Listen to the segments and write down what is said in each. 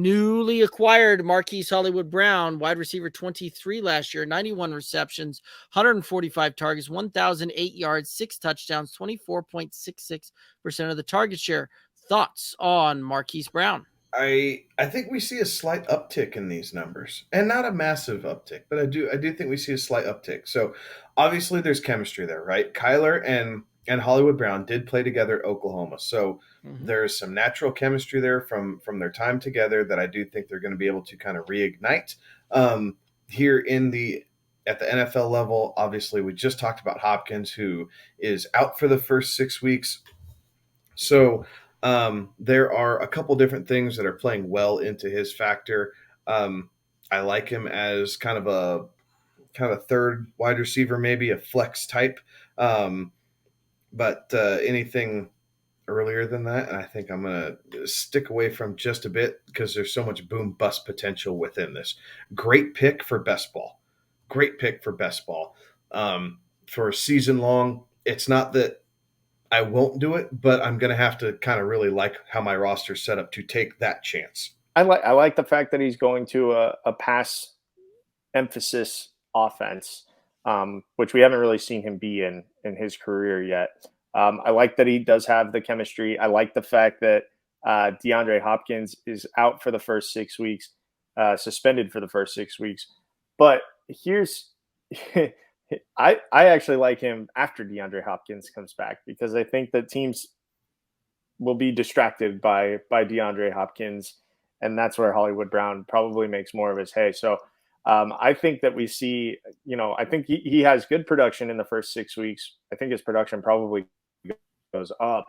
Newly acquired Marquise Hollywood Brown, wide receiver 23 last year, 91 receptions, 145 targets, 1,008 yards, 6 touchdowns, 24.66% of the target share. Thoughts on Marquise Brown? I think we see a slight uptick in these numbers, and not a massive uptick, but I do think we see a slight uptick. So obviously there's chemistry there, right? Kyler and Hollywood Brown did play together at Oklahoma, so Mm-hmm. there's some natural chemistry there from their time together that I do think they're going to be able to kind of reignite here in the at the NFL level. Obviously, we just talked about Hopkins, who is out for the first 6 weeks. So there are a couple different things that are playing well into his factor. I like him as kind of a third wide receiver, maybe a flex type. Um, but anything earlier than that, and I think I'm going to stick away from just a bit because there's so much boom bust potential within this. Great pick for best ball. Great pick for best ball. For season long, it's not that I won't do it, but I'm going to have to kind of really like how my roster's set up to take that chance. I like the fact that he's going to a pass emphasis offense, which we haven't really seen him be in his career yet. I like that he does have the chemistry. I like the fact that DeAndre Hopkins is out for the first 6 weeks, suspended for the first 6 weeks. But here's I actually like him after DeAndre Hopkins comes back because I think that teams will be distracted by DeAndre Hopkins, and that's where Hollywood Brown probably makes more of his hay. So I think that we see, I think he has good production in the first 6 weeks. I think his production probably goes up,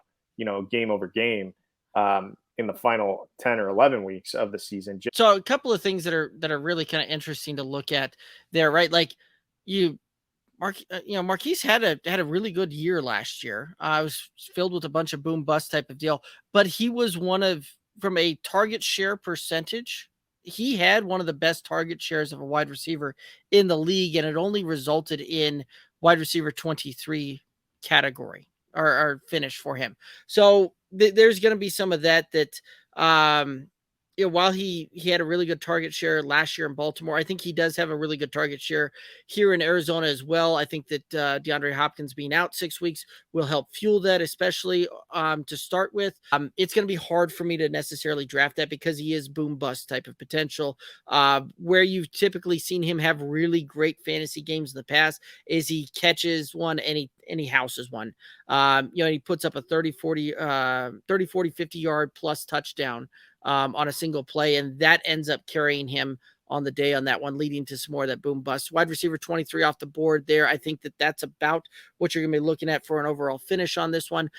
game over game in the final 10 or 11 weeks of the season. So a couple of things that are really kind of interesting to look at there, right? Like you Marquise had a really good year last year. It was filled with a bunch of boom bust type of deal, but he was one of from a target share percentage. He had one of the best target shares of a wide receiver in the league, and it only resulted in wide receiver 23 category or finish for him. So there's going to be some of that. Um, while he had a really good target share last year in Baltimore, I think he does have a really good target share here in Arizona as well. I think that DeAndre Hopkins being out 6 weeks will help fuel that, especially to start with. It's going to be hard for me to necessarily draft that because he is boom bust type of potential. Where you've typically seen him have really great fantasy games in the past is he catches one and he houses one. He puts up a 50 yard plus touchdown on a single play, and that ends up carrying him on the day on that one, leading to some more of that boom bust. Wide receiver 23 off the board there. I think that that's about what you're going to be looking at for an overall finish on this one.